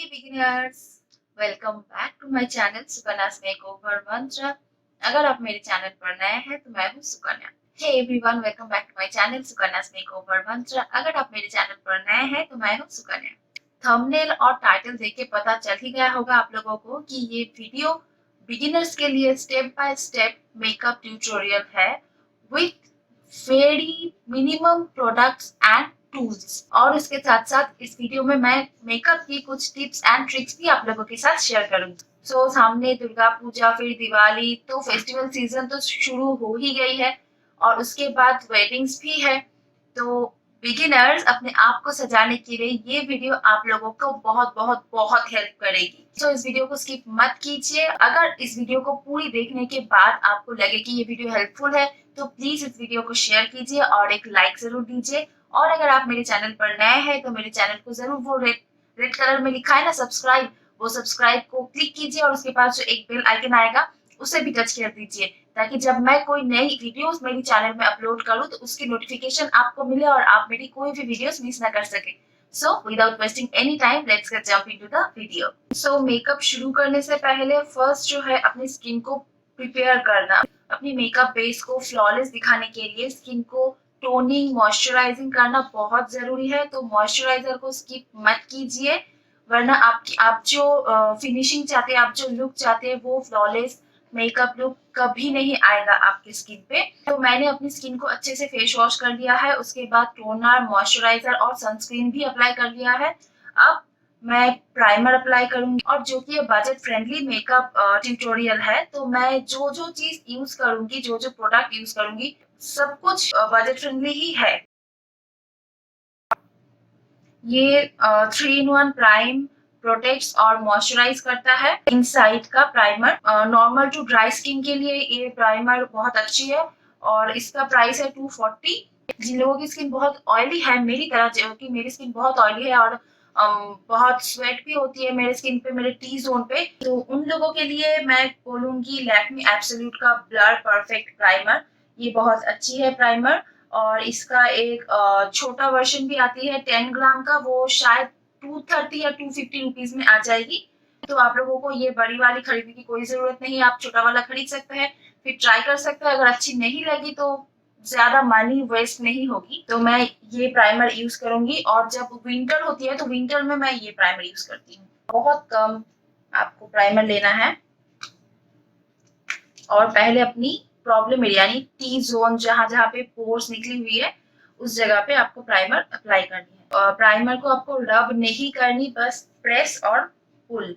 Hey beginners, welcome back to my channel सुकन्या's Makeover Mantra। अगर आप मेरे चैनल पर नए हैं तो मैं हूँ Sukanya. Hey everyone, welcome back to my channel सुकन्या's Makeover Mantra। अगर आप मेरे चैनल पर नए हैं तो मैं हूँ सुकन्या। थंबनेल और टाइटल देख के पता चल ही गया होगा आप लोगों को कि ये वीडियो बिगिनर्स के लिए step by step makeup tutorial है with very minimum products and tools. और उसके साथ साथ इस वीडियो में मैं मेकअप की कुछ टिप्स एंड ट्रिक्स भी आप लोगों के साथ शेयर करूंगी। सामने दुर्गा पूजा, फिर दिवाली, तो फेस्टिवल सीजन तो शुरू हो ही गई है और उसके बाद वेडिंग्स भी है। तो बिगिनर्स अपने आप को सजाने के लिए ये वीडियो आप लोगों को बहुत बहुत बहुत हेल्प करेगी। इस वीडियो को स्किप मत कीजिए। अगर इस वीडियो को पूरी देखने के बाद आपको लगे कि ये वीडियो हेल्पफुल है तो प्लीज इस वीडियो को शेयर कीजिए और एक लाइक जरूर दीजिए। और अगर आप मेरे चैनल पर नए हैं तो मेरे चैनल को जरूर वो रेड कलर में लिखा है ना सब्सक्राइब, वो सब्सक्राइब को क्लिक कीजिए और उसके पास जो एक बेल आइकन आएगा उसे भी टच कर दीजिए ताकि जब मैं कोई नई वीडियोस मेरे चैनल में अपलोड करूं तो उसकी नोटिफिकेशन आपको मिले और आप मेरी कोई भी वीडियोस मिस ना कर सके। So without wasting any time let's get jump into the video. Makeup शुरू करने से पहले फर्स्ट जो है अपनी स्किन को प्रिपेयर करना। अपनी मेकअप बेस को फ्लॉलेस दिखाने के लिए स्किन को टोनिंग मॉइस्चराइजिंग करना बहुत जरूरी है। तो मॉइस्चराइजर को स्किप मत कीजिए वरना आप जो फिनिशिंग चाहते हैं, आप जो लुक चाहते हैं वो फ्लॉलेस मेकअप लुक कभी नहीं आएगा आपकी स्किन पे। तो मैंने अपनी स्किन को अच्छे से फेस वॉश कर लिया है, उसके बाद टोनर, मॉइस्चराइजर और सनस्क्रीन भी अप्लाई कर लिया है। अब मैं प्राइमर अप्लाई करूंगी और जो कि बजट फ्रेंडली मेकअप ट्यूटोरियल है तो मैं जो जो चीज यूज करूंगी, जो जो प्रोडक्ट यूज करूंगी सब कुछ बजट फ्रेंडली ही है। ये 3-in-1 प्राइम, प्रोटेक्ट्स और मॉइस्चराइज करता है। इनसाइड का primer normal to dry skin के लिए ये प्राइमर बहुत अच्छी है और इसका प्राइस है 240। जिन लोगों की स्किन बहुत ऑयली है मेरी तरह, जो कि मेरी स्किन बहुत ऑयली है और बहुत स्वेट भी होती है मेरे स्किन पे, मेरे टी जोन पे, तो उन लोगों के लिए मैं बोलूंगी लैक्मे एब्सोल्यूट का ब्लर परफेक्ट प्राइमर। ये बहुत अच्छी है प्राइमर और इसका एक छोटा वर्जन भी आती है 10 ग्राम का, वो शायद 230 या 250 रुपीज में आ जाएगी। तो आप लोगों को ये बड़ी वाली खरीदने की कोई जरूरत नहीं, आप छोटा वाला खरीद सकते हैं, फिर ट्राई कर सकते हैं। अगर अच्छी नहीं लगी तो ज्यादा मनी वेस्ट नहीं होगी। तो मैं ये प्राइमर यूज करूंगी और जब विंटर होती है तो विंटर में मैं ये प्राइमर यूज करती हूँ। बहुत कम आपको प्राइमर लेना है और पहले अपनी प्रॉब्लम एरिया यानी टी जोन, जहां जहां पे पोर्स निकली हुई है उस जगह पे आपको प्राइमर अप्लाई करनी है। और प्राइमर को आपको रब नहीं करनी, बस प्रेस और पुल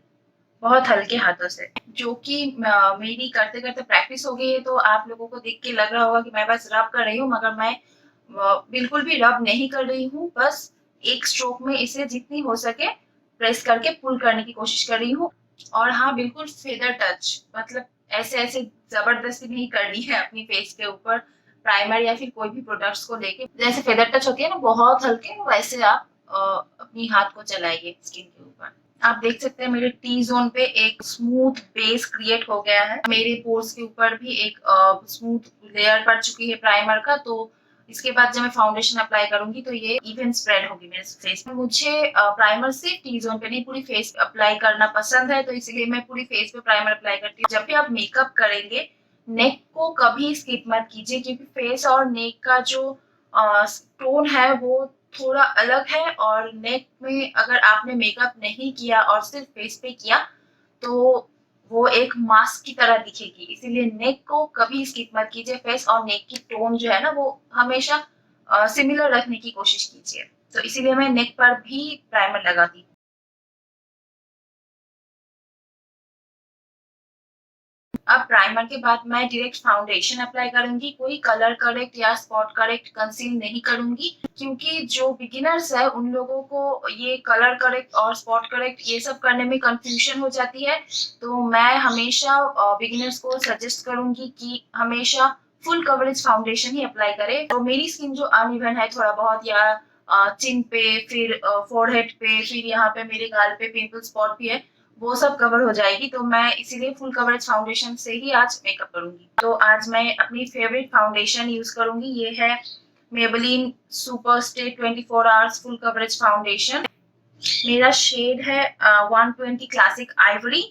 बहुत हल्के हाथों से, जो कि मेरी करते करते प्रैक्टिस हो गई है। तो आप लोगों को देख के लग रहा होगा कि मैं बस रब कर रही हूँ, मगर मैं बिल्कुल भी रब नहीं कर रही हूँ। बस एक स्ट्रोक में इसे जितनी हो सके प्रेस करके पुल करने की कोशिश कर रही हूँ। और हाँ, बिल्कुल फेदर टच, मतलब ऐसे ऐसे जबरदस्ती नहीं करनी है अपनी फेस के ऊपर प्राइमर या फिर कोई भी प्रोडक्ट्स को लेके। जैसे फेदर टच होती है ना बहुत हल्के, वैसे आप अपनी हाथ को चलाइए स्किन के ऊपर। आप देख सकते हैं मेरे टी जोन पे एक स्मूथ बेस क्रिएट हो गया है, मेरे पोर्स के ऊपर भी एक स्मूथ लेयर पड़ चुकी है प्राइमर का। तो इसके बाद जब मैं फाउंडेशन अप्लाई करूंगी तो ये इवन स्प्रेड होगी मेरे फेस में। मुझे प्राइमर सिर्फ टी जोन पे नहीं पूरी फेस पे अप्लाई करना पसंद है, तो इसलिए मैं पूरी फेस पे प्राइमर अप्लाई करती हूँ। जब भी आप मेकअप करेंगे नेक को कभी स्किप मत कीजिए, क्योंकि फेस और नेक का जो टोन है वो थोड़ा अलग है। और नेक में अगर आपने मेकअप नहीं किया और सिर्फ फेस पे किया तो वो एक मास्क की तरह दिखेगी, इसीलिए नेक को कभी स्किप मत कीजिए। फेस और नेक की टोन जो है ना वो हमेशा सिमिलर रखने की कोशिश कीजिए। तो इसीलिए मैं नेक पर भी प्राइमर लगाती हूँ। अब प्राइमर के बाद मैं डायरेक्ट फाउंडेशन अप्लाई करूंगी, कोई कलर करेक्ट या स्पॉट करेक्ट कंसील नहीं करूंगी, क्योंकि जो बिगिनर्स है उन लोगों को ये कलर करेक्ट और स्पॉट करेक्ट ये सब करने में कंफ्यूजन हो जाती है। तो मैं हमेशा बिगिनर्स को सजेस्ट करूंगी कि हमेशा फुल कवरेज फाउंडेशन ही अप्लाई करें। तो मेरी स्किन जो अनइवन है थोड़ा बहुत, या चिन पे, फिर फोरहेड पे, फिर यहाँ पे मेरे गाल पे पिंपल स्पॉट भी है, वो सब कवर हो जाएगी। तो मैं इसीलिए फुल कवरेज फाउंडेशन से ही आज मेकअप करूंगी। तो आज मैं अपनी फेवरेट फाउंडेशन यूज करूंगी, ये है Maybelline super stay 24 hours full coverage foundation. मेरा शेड है 120 क्लासिक आइवरी।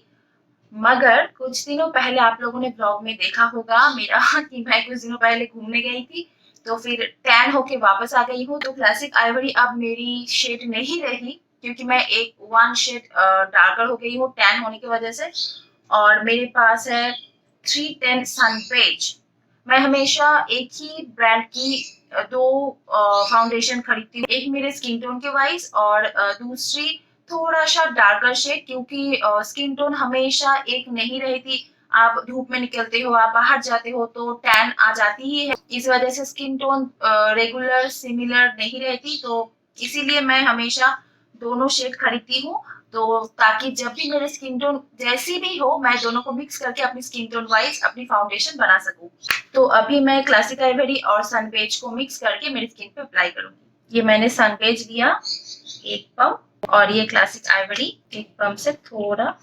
मगर कुछ दिनों पहले आप लोगों ने ब्लॉग में देखा होगा मेरा कि मैं कुछ दिनों पहले घूमने गई थी, तो फिर टैन होके वापस आ गई हूँ। तो क्लासिक आइवरी अब मेरी शेड नहीं रही, क्योंकि मैं एक वन शेड डार्कर हो गई हूँ टैन होने की वजह से। और मेरे पास है 310 सनपेज। मैं हमेशा एक ही ब्रांड की दो फाउंडेशन खरीदती हूँ, एक मेरे स्किन टोन के वाइज और दूसरी थोड़ा सा डार्कर शेड, क्योंकि स्किन टोन हमेशा एक नहीं रहती। आप धूप में निकलते हो, आप बाहर जाते हो तो टैन आ जाती ही है। इस वजह से स्किन टोन रेगुलर सिमिलर नहीं रहती, तो इसीलिए मैं हमेशा दोनों शेड खरीदती हूँ। तो ताकि जब भी मेरे स्किन टोन जैसी भी हो, मैं दोनों को मिक्स करके अपनी स्किन टोन वाइज अपनी फाउंडेशन बना सकूं। तो अभी मैं क्लासिक आइवरी और सनपेज को मिक्स करके मेरी स्किन पे अप्लाई करूंगी। ये मैंने सनपेज लिया 1 पंप, और ये क्लासिक आइवरी 1 पंप से थोड़ा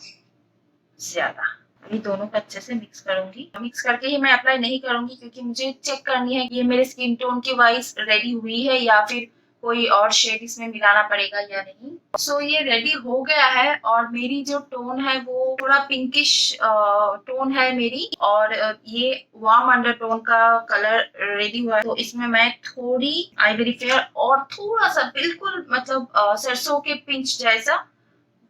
ज्यादा। ये दोनों को अच्छे से मिक्स करूंगी। मिक्स करके ही मैं अप्लाई नहीं करूंगी, क्योंकि मुझे चेक करनी है कि ये मेरे स्किन टोन के वाइज रेडी हुई है या फिर कोई और शेड इसमें मिलाना पड़ेगा या नहीं। सो ये रेडी हो गया है, और मेरी जो टोन है वो थोड़ा पिंकिश टोन है मेरी, और ये वार्म अंडरटोन का कलर रेडी हुआ है। तो इसमें मैं थोड़ी आइवरी फेयर और थोड़ा सा बिल्कुल मतलब सरसों के पिंच जैसा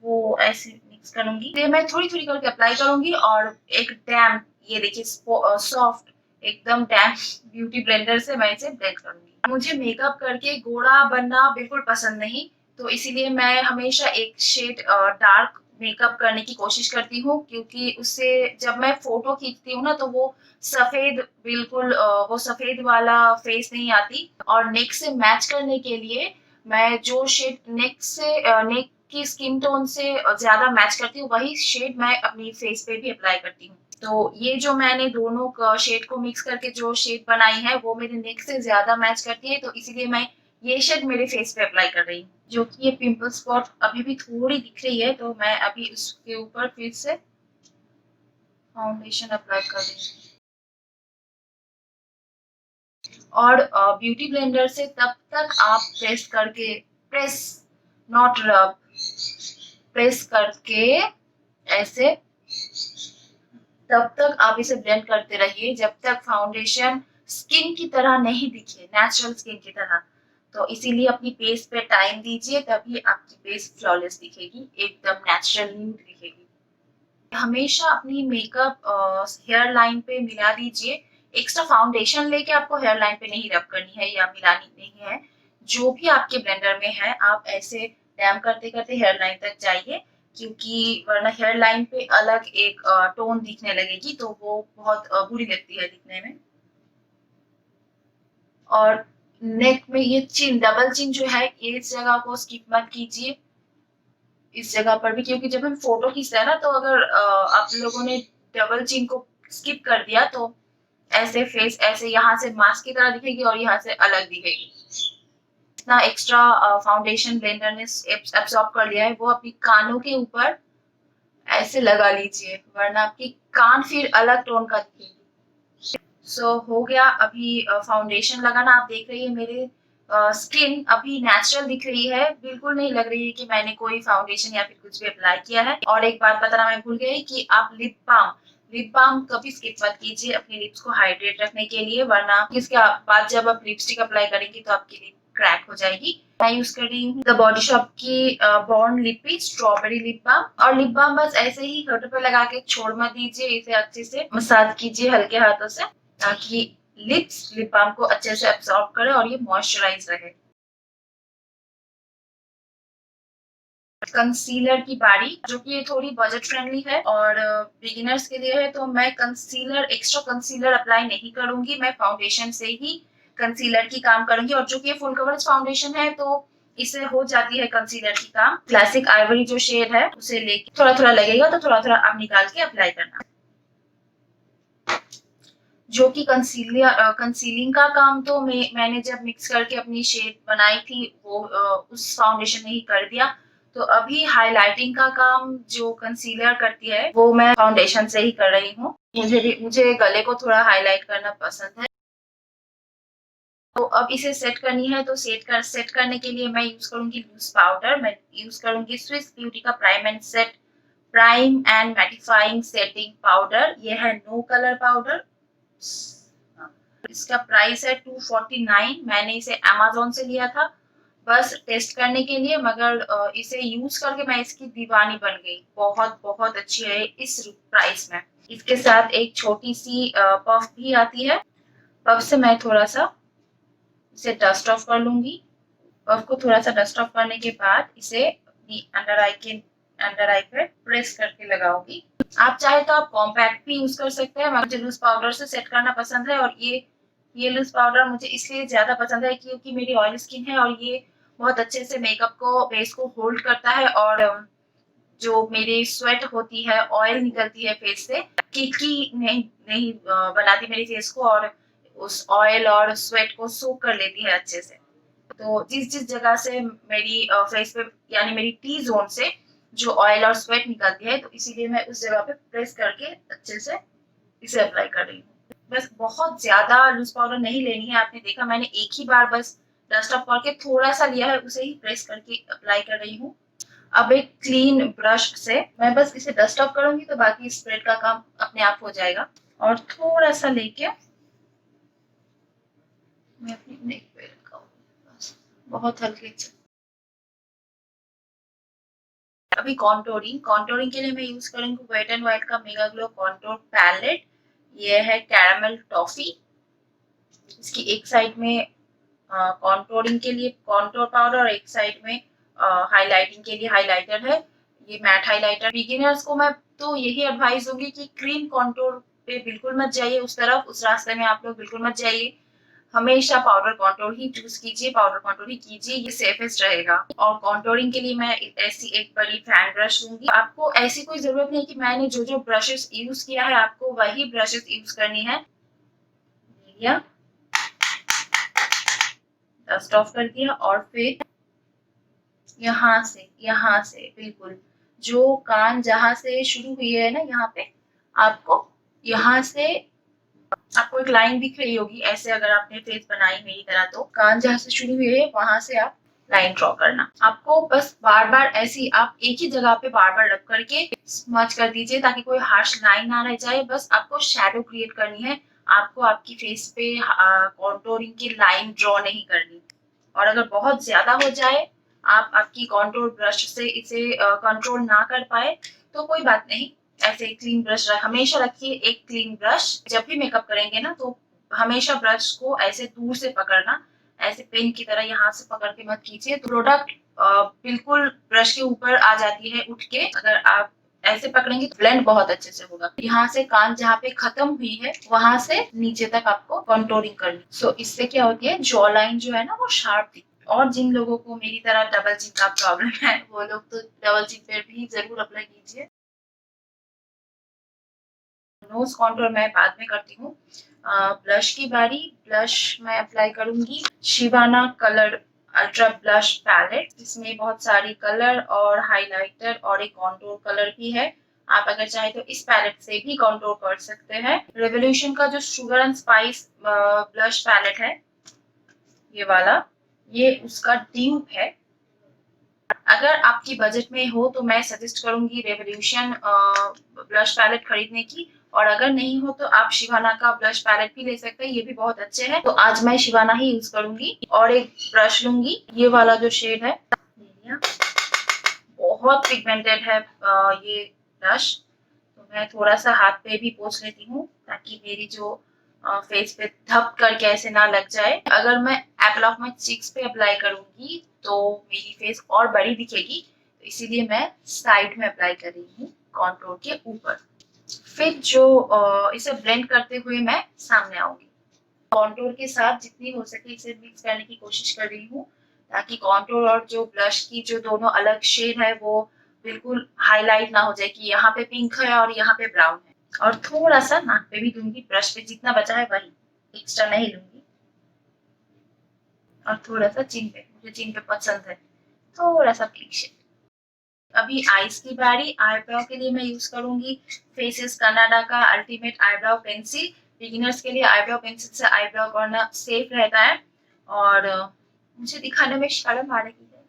वो ऐसे मिक्स करूंगी। फिर मैं थोड़ी थोड़ी करके अप्लाई करूंगी, और एक डैम्प, ये देखिए सॉफ्ट एकदम डैम्प ब्यूटी ब्लेंडर से मैं इसे ब्लेंड करूंगी। मुझे मेकअप करके गोरा बनना बिल्कुल पसंद नहीं, तो इसीलिए मैं हमेशा एक शेड डार्क मेकअप करने की कोशिश करती हूँ, क्योंकि उससे जब मैं फोटो खींचती हूँ ना, तो वो सफेद बिल्कुल वो सफेद वाला फेस नहीं आती। और नेक से मैच करने के लिए मैं जो शेड नेक की स्किन टोन से ज्यादा मैच करती हूँ, वही शेड मैं अपनी फेस पे भी अप्लाई करती हूँ। तो ये जो मैंने दोनों शेड को मिक्स करके जो शेड बनाई है वो मेरे नेक से ज्यादा मैच करती है, तो इसीलिए मैं ये शेड मेरे फेस पे अप्लाई कर रही हूँ। जो कि ये पिंपल स्पॉट अभी भी थोड़ी दिख रही है, तो मैं अभी उसके ऊपर फिर से फाउंडेशन अप्लाई कर रही हूँ। और ब्यूटी ब्लेंडर से तब तक आप प्रेस नॉट रब, प्रेस करके ऐसे तब तक आप इसे ब्लेंड करते रहिए जब तक फाउंडेशन स्किन की तरह नहीं दिखे, नेचुरल स्किन की तरह। तो इसीलिए अपनी फेस पे टाइम दीजिए, तभी आपकी फेस फ्लॉलेस दिखेगी, एकदम नेचुरल न्यूड दिखेगी। हमेशा अपनी मेकअप हेयर लाइन पे मिला दीजिए। एक्स्ट्रा फाउंडेशन लेके आपको हेयर लाइन पे नहीं रब करनी है या मिलानी नहीं है। जो भी आपके ब्लेंडर में है, आप ऐसे डैम करते करते हेयर लाइन तक जाइए, क्योंकि वरना हेयर लाइन पे अलग एक टोन दिखने लगेगी, तो वो बहुत बुरी लगती है दिखने में। और नेक में ये चिन, डबल चिन जो है, इस जगह को स्किप मत कीजिए इस जगह पर भी, क्योंकि जब हम फोटो खींचते हैं ना, तो अगर आप लोगों ने डबल चिन को स्किप कर दिया, तो ऐसे फेस ऐसे यहाँ से मास्क की तरह दिखेगी और यहाँ से अलग दिखेगी। इतना एक्स्ट्रा फाउंडेशन ब्लेंडर ने एब्सॉर्ब कर लिया है, वो अपनी कानों के ऊपर ऐसे लगा लीजिए, वरना आपकी कान फिर अलग टोन का दिखेगी। सो हो गया। अभी फाउंडेशन लगाना, आप देख रही है मेरे स्किन अभी नेचुरल दिख रही है, बिल्कुल नहीं लग रही है कि मैंने कोई फाउंडेशन या फिर कुछ भी अप्लाई किया है। और एक बात बताना मैं भूल गई कि आप लिप बाम कभी स्किप मत कीजिए अपने लिप्स को हाइड्रेट रखने के लिए, वरना इसके बाद जब आप लिपस्टिक अप्लाई करेंगी तो आपकी लिप क्रैक हो जाएगी। मैं यूज कर रही हूँ द बॉडी शॉप की बॉर्न लिपी स्ट्रॉबेरी लिप बाम। और लिप बाम बस ऐसे ही होठों पे लगा के छोड़ मत दीजिए, इसे अच्छे से मसाज कीजिए हल्के हाथों से, ताकि लिप बाम को अच्छे से एब्सॉर्ब करे और ये मॉइस्चराइज रहे। कंसीलर की बारी, जो कि ये थोड़ी बजट फ्रेंडली है और बिगिनर्स के लिए है, तो मैं एक्स्ट्रा कंसीलर अप्लाई नहीं करूंगी, मैं फाउंडेशन से ही कंसीलर की काम करूंगी। और जो कि ये फुल कवरेज फाउंडेशन है, तो इससे हो जाती है कंसीलर की काम। क्लासिक आइवरी जो शेड है उसे लेके थोड़ा थोड़ा लगेगा, तो थोड़ा थोड़ा आप निकाल के अप्लाई करना। जो कि कंसीलिंग का काम तो मैंने जब मिक्स करके अपनी शेड बनाई थी, वो उस फाउंडेशन ने ही कर दिया। तो अभी हाइलाइटिंग का काम जो कंसीलर करती है, वो मैं फाउंडेशन से ही कर रही हूँ। मुझे गले को थोड़ा हाईलाइट करना पसंद है। तो अब इसे सेट करनी है, तो सेट करने के लिए मैं यूज करूंगी लूज पाउडर। मैं यूज करूंगी स्विस ब्यूटी का prime and mattifying setting powder. ये है नो कलर पाउडर। इसका प्राइस है 249। मैंने इसे अमेजोन से लिया था बस टेस्ट करने के लिए, मगर इसे यूज करके मैं इसकी दीवानी बन गई। बहुत बहुत अच्छी है इस प्राइस में। इसके साथ एक छोटी सी पफ भी आती है। पफ से मैं थोड़ा सा इसे डस्ट ऑफ कर लूंगी। पफ को थोड़ा सा डस्ट ऑफ करने के बाद इसे अंडर आई पे प्रेस करके लगाऊंगी। आप चाहे तो आप कॉम्पैक्ट भी यूज कर सकते हैं, मगर मुझे लूज पाउडर से सेट करना पसंद है। और ये लूज पाउडर मुझे इसलिए ज्यादा पसंद है क्योंकि मेरी ऑयल स्किन है और ये बहुत अच्छे से मेकअप को बेस को होल्ड करता है। और जो मेरी स्वेट होती है, ऑयल निकलती है फेस से, की नहीं नहीं बनाती मेरी फेस को, और उस ऑयल और स्वेट को सोक कर लेती है अच्छे से। तो जिस जिस जगह से मेरी फेस पे यानी मेरी टी जोन से जो ऑयल और स्वेट निकलती है, तो इसीलिए मैं उस जगह पे प्रेस करके अच्छे से इसे अप्लाई कर रही हूँ। बस बहुत ज्यादा लूज पाउडर नहीं लेनी है। आपने देखा मैंने एक ही बार बस डस्ट ऑफ करके थोड़ा सा लिया है, उसे ही प्रेस करके अप्लाई कर रही हूँ। अब एक क्लीन ब्रश से मैं बस इसे डस्ट ऑफ करूंगी, तो बाकी स्प्रेड का काम अपने आप हो जाएगा। और थोड़ा सा लेके मैं अपनी नेक पे लगाऊंगी, बहुत हल्के से। अभी कॉन्टोरिंग के लिए मैं यूज करूंगी वेट एंड वाइल्ड का मेगा ग्लो कॉन्टोर पैलेट। ये है कैरामल टॉफी। इसकी एक साइड में कॉन्टोरिंग के लिए कॉन्टोर पाउडर और एक साइड में हाइलाइटिंग के लिए हाइलाइटर है। ये मैट हाइलाइटर। बिगिनर्स को मैं तो यही एडवाइस दूंगी कि क्रीम कॉन्टोर पे बिल्कुल मत जाइए, उस तरफ उस रास्ते में आप लोग बिल्कुल मत जाइए। हमेशा पाउडर कॉन्टोर ही चूज कीजिए, पाउडर कॉन्टोर ही कीजिए, ये सेफेस्ट रहेगा। और कॉन्टोरिंग के लिए मैं ऐसी एक बड़ी फैन ब्रश लूंगी। आपको ऐसी कोई जरूरत नहीं कि मैंने जो जो ब्रशेस यूज किया है आपको वही ब्रशेस यूज करनी है। या डस्ट ऑफ कर दिया और फिर यहाँ से बिल्कुल जो कान जहां से शुरू हुई है ना, यहाँ पे आपको यहाँ से आपको एक लाइन दिख रही होगी ऐसे, अगर आपने फेस बनाई मेरी तरह, तो कान जहां से शुरू हुई है वहां से आप लाइन ड्रॉ करना। आपको बस बार बार ऐसी आप एक ही जगह पे बार बार रब करके स्मच कर दीजिए ताकि कोई हार्श लाइन ना रह जाए। बस आपको शैडो क्रिएट करनी है, आपको आपकी फेस पे कॉन्टोरिंग की लाइन ड्रॉ नहीं करनी। और अगर बहुत ज्यादा हो जाए, आप आपकी कॉन्टोर ब्रश से इसे कंट्रोल ना कर पाए, तो कोई बात नहीं। ऐसे क्लीन ब्रश हमेशा रखिए। एक क्लीन ब्रश जब भी मेकअप करेंगे ना, तो हमेशा ब्रश को ऐसे दूर से पकड़ना, ऐसे पेन की तरह यहाँ से पकड़ के मत कीजिए। तो प्रोडक्ट बिल्कुल ब्रश के ऊपर आ जाती है उठ के। अगर आप ऐसे पकड़ेंगे तो ब्लेंड बहुत अच्छे से होगा। यहाँ से कान जहाँ पे खत्म हुई है वहां से नीचे तक आपको कॉन्टोरिंग करनी। सो इससे क्या होती है, जॉ लाइन जो है ना वो शार्प दिखती है। और जिन लोगों को मेरी तरह डबल चिन का प्रॉब्लम है, वो लोग तो डबल चिन पे भी जरूर अप्लाई कीजिए। नोज कॉन्टोर मैं बाद में करती हूँ। ब्लश की बारी। ब्लश मैं अप्लाई करूंगी Sivanna colour ultra blush palette. इसमें बहुत सारी कलर और हाइलाइटर और एक कॉन्टोर कलर भी है। आप अगर चाहे तो इस पैलेट से भी कॉन्टोर कर सकते हैं। रेवोल्यूशन का जो sugar and spice blush palette है, ये वाला, ये उसका ड्यूप है। अगर आपकी बजट में हो तो मैं सजेस्ट करूंगी रेवोल्यूशन ब्लश पैलेट खरीदने की। और अगर नहीं हो तो आप शिवाना का ब्लश पैलेट भी ले सकते हैं, ये भी बहुत अच्छे हैं। तो आज मैं शिवाना ही यूज करूंगी। और एक ब्रश लूंगी, ये वाला जो शेड है, बहुत पिगमेंटेड है ये ब्रश। तो मैं थोड़ा सा हाथ पे भी पोंछ लेती हूँ ताकि मेरी जो फेस पे धप करके ऐसे ना लग जाए। अगर मैं एप्पल ऑफ माई चीक्स पे अप्लाई करूंगी तो मेरी फेस और बड़ी दिखेगी, तो इसीलिए मैं साइड में अप्लाई कर रही हूँ कॉन्टोर के ऊपर। फिर जो इसे ब्लेंड करते हुए मैं सामने आऊंगी। कॉन्टोर के साथ जितनी हो सके इसे मिक्स करने की कोशिश कर रही हूँ ताकि कॉन्टोर और जो ब्लश की जो दोनों अलग शेड है वो बिल्कुल हाईलाइट ना हो जाए कि यहाँ पे पिंक है और यहाँ पे ब्राउन है। और थोड़ा सा नाक पे भी दूंगी, ब्रश पे जितना बचा है वही, एक्स्ट्रा नहीं लूंगी। और थोड़ा सा चिन पे, मुझे चिन पे पसंद है, थोड़ा सा पिंक शेड। अभी आईज की बारी। आईब्रो के लिए मैं यूज करूंगी फेसेस कनाडा का अल्टीमेट आईब्रो पेंसिल। बिगिनर्स के लिए आईब्रो पेंसिल से आईब्रो करना सेफ रहता है। और मुझे दिखाने में शर्म आ रही है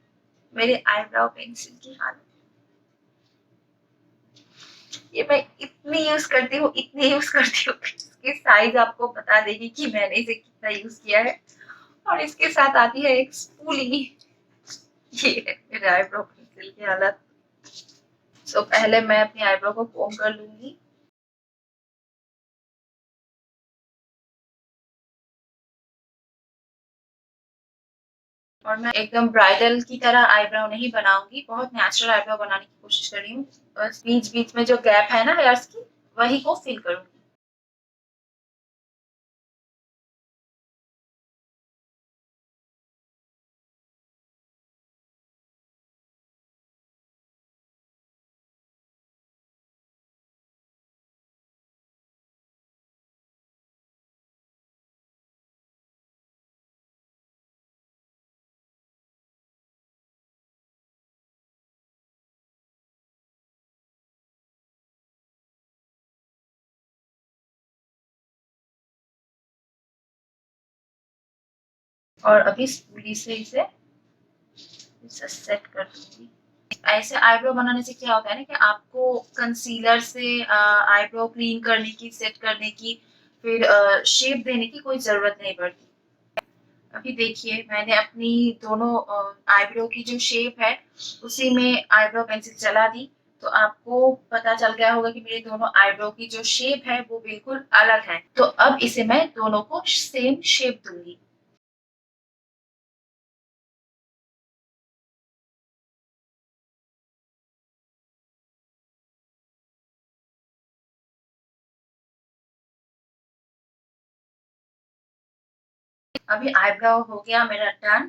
मेरे आईब्रो पेंसिल की हालत। ये मैं इतनी यूज करती हूँ इसकी साइज आपको बता देगी कि मैंने इसे कितना यूज किया है। और इसके साथ आती है एक स्पूली। ये है मेरे आईब्रो पेंसिल की हालत। सो पहले मैं अपनी आईब्रो को कोम कर लूंगी। और मैं एकदम ब्राइडल की तरह आईब्रो नहीं बनाऊंगी, बहुत नेचुरल आईब्रो बनाने की कोशिश कर रही हूँ। बस बीच बीच में जो गैप है ना हेयर्स की, वही को फिल करूंगी। और अभी स्पूली से इसे सेट कर दूंगी। ऐसे आईब्रो बनाने से क्या होता है ना कि आपको कंसीलर से आईब्रो क्लीन करने की, सेट करने की, फिर शेप देने की कोई जरूरत नहीं पड़ती। अभी देखिए मैंने अपनी दोनों आईब्रो की जो शेप है उसी में आईब्रो पेंसिल चला दी, तो आपको पता चल गया होगा कि मेरे दोनों आईब्रो की जो शेप है वो बिल्कुल अलग है। तो अब इसे मैं दोनों को सेम शेप दूंगी। अभी आईब्रो हो गया मेरा डन।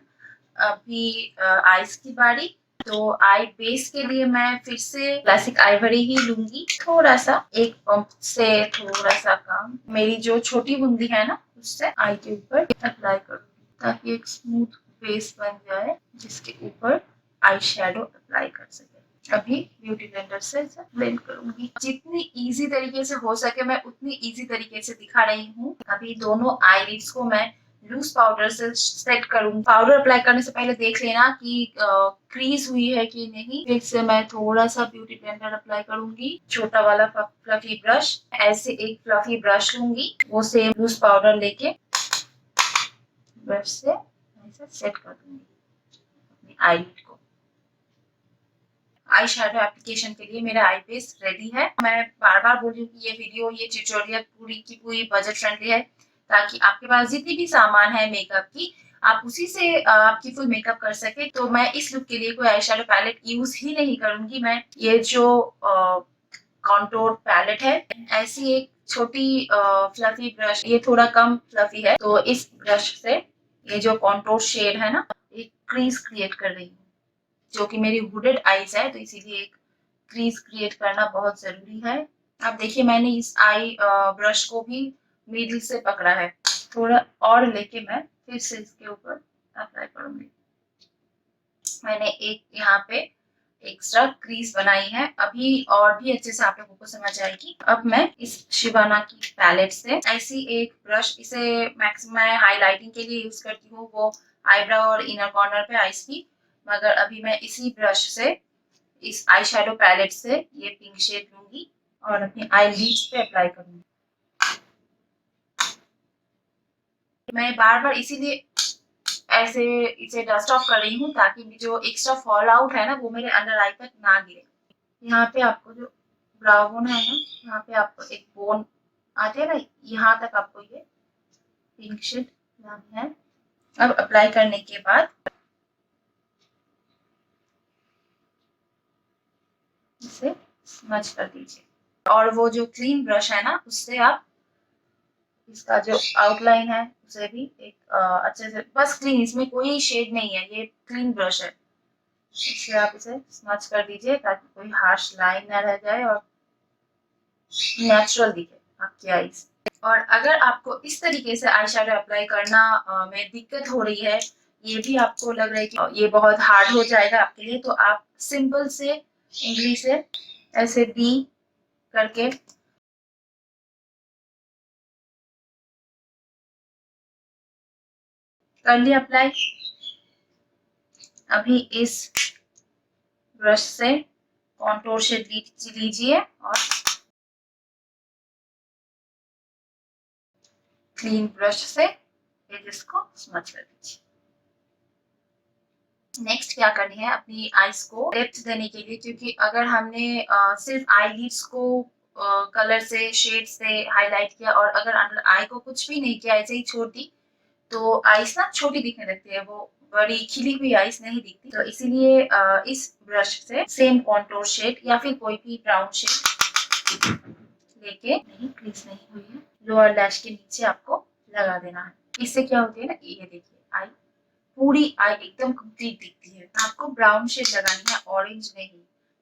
अभी आईज की बारी। तो आई बेस के लिए मैं फिर से क्लासिक आइवरी ही लूंगी। थोड़ा सा एक पंप से थोड़ा सा कम, मेरी जो छोटी बूंदी है ना उससे आई के ऊपर अप्लाई करूंगी ताकि एक स्मूथ बेस बन जाए जिसके ऊपर आई शेडो अप्लाई कर सके। अभी ब्यूटी ब्लेंडर से इसे ब्लेंड करूंगी। जितनी इजी तरीके से हो सके मैं उतनी इजी तरीके से दिखा रही हूँ। अभी दोनों आईलिड्स को मैं लूज पाउडर से सेट करूंगी। पाउडर अप्लाई करने से पहले देख लेना कि क्रीज हुई है कि नहीं। फिर से मैं थोड़ा सा ब्यूटी ब्लेंडर अप्लाई करूंगी, छोटा वाला फ्लफी ब्रश। ऐसे एक फ्लफी ब्रश लूंगी, वो सेम लूज पाउडर लेके ब्रश से ऐसे सेट कर दूंगी अपनी आईलिड को। आई शेडो एप्लीकेशन के लिए मेरा आई बेस रेडी है। मैं बार बार बोल रही हूँ कि ये वीडियो, ये ट्यूटोरियल पूरी की पूरी बजट फ्रेंडली है, ताकि आपके पास जितनी भी सामान है मेकअप की, आप उसी से आपकी फुल मेकअप कर सके। तो मैं इस लुक के लिए कोई आई शेडो पैलेट यूज ही नहीं करूंगी। मैं ये जो कॉन्टोर पैलेट है, ऐसी एक छोटी फ्लफी ब्रश, ये थोड़ा कम फ्लफी है, तो इस ब्रश से ये जो कॉन्टोर शेड है ना, एक क्रीज क्रिएट कर रही हूँ। जो कि मेरी हुडेड आईज है, तो इसीलिए एक क्रीज क्रिएट करना बहुत जरूरी है। अब देखिए मैंने इस आई ब्रश को भी मिडिल से पकड़ा है, थोड़ा और लेके मैं फिर से इसके ऊपर अप्लाई करूंगी। मैंने एक यहाँ पे एक्स्ट्रा क्रीज बनाई है, अभी और भी अच्छे से आप लोगों को समझ आएगी। अब मैं इस शिवाना की पैलेट से ऐसी एक ब्रश, इसे मैक्सिमम मैं हाईलाइटिंग के लिए यूज करती हूँ, वो आईब्रो और इनर कॉर्नर पे आईज की। मगर अभी मैं इसी ब्रश से, इस आई शेडो पैलेट से ये पिंक शेड लूंगी और अपनी आई लीड्स पे अप्लाई करूंगी। मैं बार बार इसीलिए ऐसे इसे डस्ट ऑफ कर रही हूँ ताकि जो एक्स्ट्रा फॉल आउट है ना वो मेरे अंडर आई तक ना गिरे। यहाँ पे आपको जो ब्राउ बोन है ना, यहाँ पे आपको एक बोन आते हैं ना, यहाँ तक आपको ये पिंक शेड लानी है। अब अप्लाई करने के बाद इसे स्मज कर दीजिए। और वो जो क्लीन ब्रश है ना, उससे आप इसका जो आउटलाइन है उसे भी एक अच्छे से, बस क्लीन, इसमें कोई शेड नहीं है, ये क्लीन ब्रश है, इससे आप इसे स्मच कर दीजिए ताकि कोई हार्श लाइन ना रह जाए और नेचुरल दिखे आपकी आईज। और अगर आपको इस तरीके से आई शेडो अप्लाई करना में दिक्कत हो रही है, ये भी आपको लग रहा है कि ये बहुत हार्ड हो जाएगा आपके लिए, तो आप सिंपल से उंगली से ऐसे डी करके कर लिया अप्लाई। अभी इस ब्रश से कॉन्टोर शेड लीजिए और क्लीन ब्रश से एजेस को स्मच कर दीजिए। नेक्स्ट क्या करनी है, अपनी आईज को डेप्थ देने के लिए, क्योंकि अगर हमने सिर्फ आईलिड्स को कलर से शेड से हाईलाइट किया और अगर अंडर आई को कुछ भी नहीं किया, ऐसे ही छोड़ दी, तो आईज ना छोटी दिखने लगती है, वो बड़ी खिली हुई आईज नहीं दिखती। तो इसीलिए इस ब्रश से सेम कॉन्टोर शेड या फिर कोई भी ब्राउन शेड लेके, नहीं क्रीज नहीं हुई है, लोअर लैश के नीचे आपको लगा देना है। इससे क्या होती है ना, ये देखिए आई पूरी आई एकदम कंप्लीट दिखती है। आपको ब्राउन शेड लगानी है, ऑरेंज नहीं।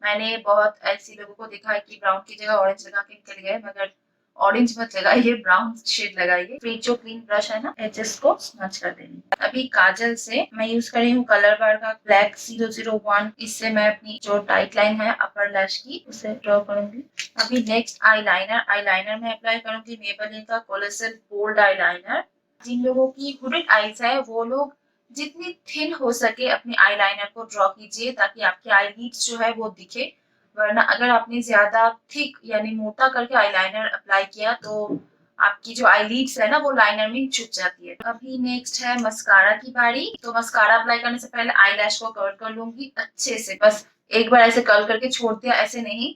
मैंने बहुत ऐसे लोगों को देखा है कि ब्राउन की जगह ऑरेंज लगा के निकल गए, मगर ऑरेंज मत लगाइए, ब्राउन शेड लगाइए। फिर जो क्लीन ब्रश है ना, एजेस को स्मच कर देंगे। अभी काजल से मैं यूज कर रही हूँ कलर बार का ब्लैक 001। इससे मैं अपनी जो टाइट लाइन है अपर लैश की, उसे ड्रॉ करूंगी। अभी नेक्स्ट आईलाइनर में अप्लाई करूंगी मेबेलिन का कोलोसल बोल्ड आईलाइनर। जिन लोगों की हुडेड आईज है वो लोग जितनी थिन हो सके अपने आईलाइनर को ड्रॉ कीजिए, ताकि आपकी आईलिड्स जो है वो दिखे। वरना अगर आपने ज्यादा थिक यानी मोटा करके आईलाइनर अप्लाई किया तो आपकी जो आईलिड्स है ना वो लाइनर में छुप जाती है। अभी नेक्स्ट है मस्कारा की बारी। तो मस्कारा अप्लाई करने से पहले आईलैश को कवर कर लूंगी अच्छे से, बस एक बार ऐसे कर्ल करके छोड़ दिया, ऐसे नहीं।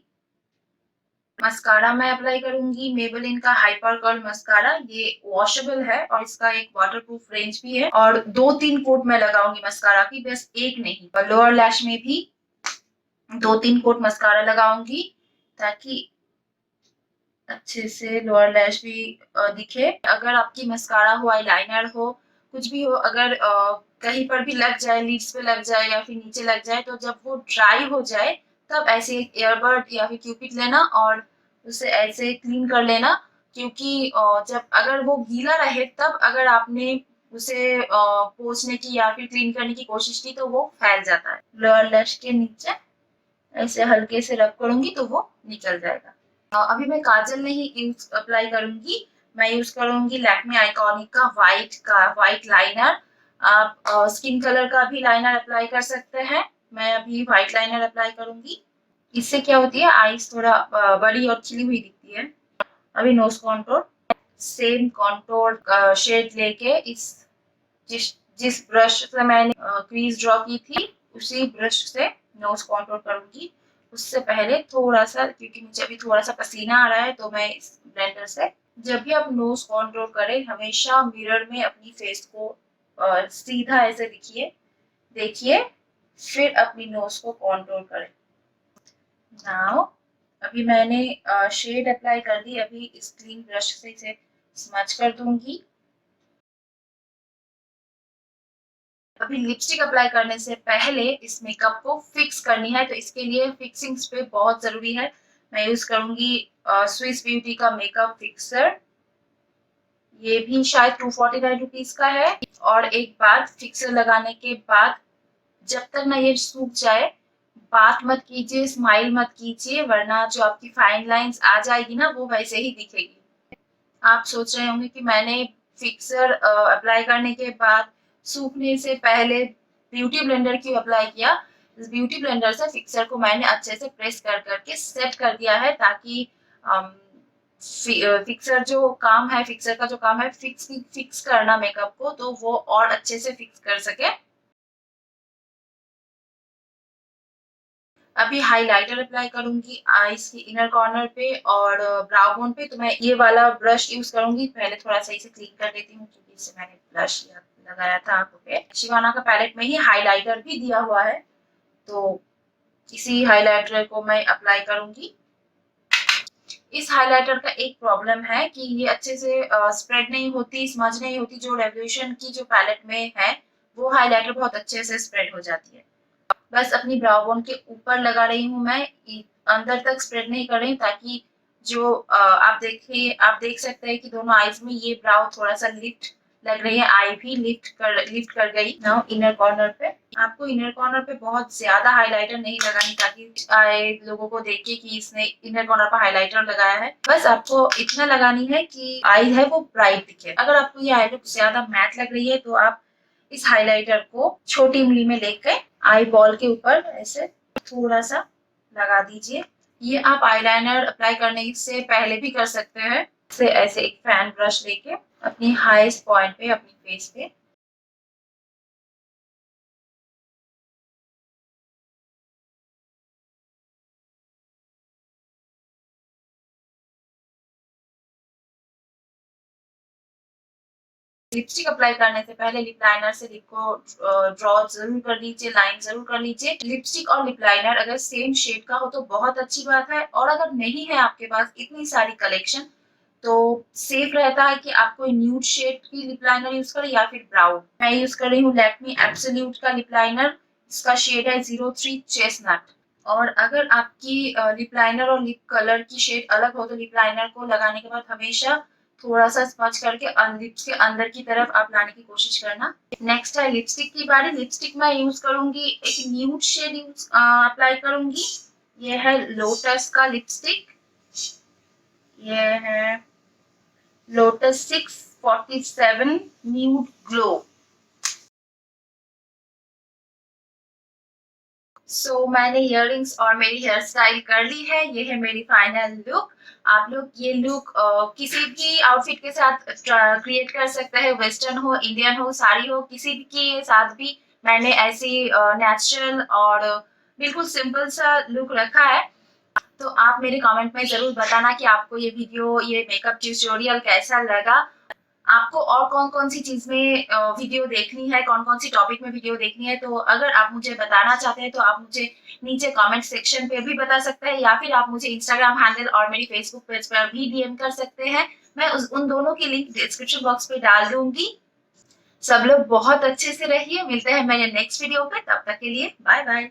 मस्कारा मैं अप्लाई करूंगी मेबेलिन का हाइपर कर्ल मस्कारा। ये वॉशेबल है और इसका एक वाटरप्रूफ रेंज भी है, और 2-3 कोट मैं लगाऊंगी मस्कारा की, बस एक नहीं। और लोअर लैश में भी 2-3 कोट मस्कारा लगाऊंगी, ताकि अच्छे से लोअर लैश भी दिखे। अगर आपकी मस्कारा हो, आईलाइनर हो, कुछ भी हो, अगर कहीं पर भी लग जाए, लीड्स पे लग जाए या फिर नीचे लग जाए, तो जब वो ड्राई हो जाए तब ऐसे एक ईयरबड या फिर क्यूपिड लेना और उसे ऐसे क्लीन कर लेना। क्योंकि जब अगर वो गीला रहे तब अगर आपने उसे पोंछने की या फिर क्लीन करने की कोशिश की तो वो फैल जाता है। लोअर लैश के नीचे ऐसे हल्के से रब करूंगी तो वो निकल जाएगा। अभी मैं काजल नहीं यूज अप्लाई करूंगी, मैं यूज करूंगी लैक्मे आइकॉनिक का व्हाइट लाइनर। आप स्किन कलर का भी लाइनर अप्लाई कर सकते हैं। मैं अभी व्हाइट लाइनर अप्लाई करूंगी। इससे क्या होती है, आईज थोड़ा बड़ी और खिली हुई दिखती है। अभी nose contour, same contour shade लेके जिस जिस ब्रश से मैंने क्रीज ड्रॉ की थी उसी ब्रश से नोज कॉन्टोर करूंगी। उससे पहले थोड़ा सा, क्योंकि मुझे अभी थोड़ा सा पसीना आ रहा है, तो मैं इस ब्लेंडर से, जब भी आप नोज कॉन्टोर करें हमेशा मिरर में अपनी फेस को सीधा ऐसे देखिए, फिर अपनी नोज को कॉन्टोर करें। नाउ अभी मैंने शेड अप्लाई कर दी, अभी इस क्लीन ब्रश से इसे स्मच कर दूंगी। अभी लिपस्टिक अप्लाई करने से पहले इस मेकअप को फिक्स करनी है, तो इसके लिए फिक्सिंग स्प्रे बहुत जरूरी है। मैं यूज करूंगी स्विस ब्यूटी का मेकअप फिक्सर। ये भी शायद 249 रुपीज का है। और एक बात, फिक्सर लगाने के बाद जब तक ना ये सूख जाए बात मत कीजिए, स्माइल मत कीजिए, वरना जो आपकी फाइन लाइंस आ जाएगी ना वो वैसे ही दिखेगी। आप सोच रहे होंगे कि मैंने फिक्सर अप्लाई करने के बाद सूखने से पहले ब्यूटी ब्लेंडर क्यों अप्लाई किया। इस ब्यूटी ब्लेंडर से फिक्सर को मैंने अच्छे से प्रेस कर करके सेट कर दिया है, ताकि फिक्सर जो काम है, फिक्सर का जो काम है फिक्स करना मेकअप को, तो वो और अच्छे से फिक्स कर सके। अभी हाइलाइटर अप्लाई करूंगी आईज के इनर कॉर्नर पे और ब्राउ बोन पे। तो मैं ये वाला ब्रश यूज करूंगी, पहले थोड़ा सही से क्लीन कर देती हूँ क्योंकि इससे मैंने ब्लश लगाया था आंखों पे। शिवाना का पैलेट में ही हाइलाइटर भी दिया हुआ है, तो इसी हाइलाइटर को मैं अप्लाई करूंगी। इस हाइलाइटर का एक प्रॉब्लम है कि ये अच्छे से स्प्रेड नहीं होती, स्मज नहीं होती। जो रेवोल्यूशन की जो पैलेट में है वो हाइलाइटर बहुत अच्छे से स्प्रेड हो जाती है। बस अपनी ब्राउ बोन के ऊपर लगा रही हूँ मैं, अंदर तक स्प्रेड नहीं कर रही, ताकि जो आप देख सकते हैं कि दोनों आईज में ये ब्राउ थोड़ा सा लिफ्ट लग रही है, आई भी लिफ्ट कर गई। नाउ इनर कॉर्नर पे, आपको इनर कॉर्नर पे बहुत ज्यादा हाइलाइटर नहीं लगानी, ताकि आए लोगों को देखे कि इसने इनर कॉर्नर पर हाइलाइटर लगाया है। बस आपको इतना लगानी है कि आई है वो ब्राइट दिखे। अगर आपको ये आई लुक ज्यादा मैट लग रही है तो आप इस हाइलाइटर को छोटी उंगली में लेकर आई बॉल के ऊपर ऐसे थोड़ा सा लगा दीजिए। ये आप आईलाइनर अप्लाई करने से पहले भी कर सकते हैं। से ऐसे एक फैन ब्रश लेके अपनी हाईएस्ट पॉइंट पे अपनी फेस पे लिपस्टिक अप्लाई करने से पहले लिप लाइनर से लिप को ड्रॉ जरूर कर लीजिए, लाइन जरूर कर लीजिए। लिपस्टिक और लिप लाइनर अगर सेम शेड का हो तो बहुत अच्छी बात है, और अगर नहीं है आपके पास इतनी सारी कलेक्शन तो सेफ रहता है कि आप कोई न्यूड शेड की लिप लाइनर यूज करें या फिर ब्राउन। मैं यूज कर रही हूँ लैक्मे एब्सोल्यूट का लिप लाइनर, इसका शेड है 03 चेस्टनट। और अगर आपकी लिप लाइनर और लिप कलर की शेड अलग हो तो लिप लाइनर को लगाने के बाद हमेशा थोड़ा सा स्पंज करके लिप्स के अंदर की तरफ आप लाने की कोशिश करना। नेक्स्ट है लिपस्टिक की बारी। लिपस्टिक मैं यूज करूंगी एक न्यूड शेड अप्लाई करूंगी। ये है लोटस का लिपस्टिक, ये है लोटस 647 न्यूड ग्लो। मैंने इयररिंग्स और मेरी हेयर स्टाइल कर ली है। ये है मेरी फाइनल लुक। आप लोग ये लुक किसी भी आउटफिट के साथ क्रिएट कर सकते हैं, वेस्टर्न हो, इंडियन हो, साड़ी हो, किसी भी के साथ भी मैंने ऐसी नेचुरल और बिल्कुल सिंपल सा लुक रखा है। तो आप मेरे कमेंट में जरूर बताना कि आपको ये वीडियो, ये मेकअप ट्यूटोरियल कैसा लगा। आपको और कौन कौन सी चीज में वीडियो देखनी है, कौन कौन सी टॉपिक में वीडियो देखनी है, तो अगर आप मुझे बताना चाहते हैं तो आप मुझे नीचे कमेंट सेक्शन पे भी बता सकते हैं, या फिर आप मुझे इंस्टाग्राम हैंडल और मेरी फेसबुक पेज पर भी डीएम कर सकते हैं। मैं उन दोनों की लिंक डिस्क्रिप्शन बॉक्स पे डाल दूंगी। सब लोग बहुत अच्छे से रहिए, मिलते हैं मेरे नेक्स्ट वीडियो पे, तब तक के लिए बाय बाय।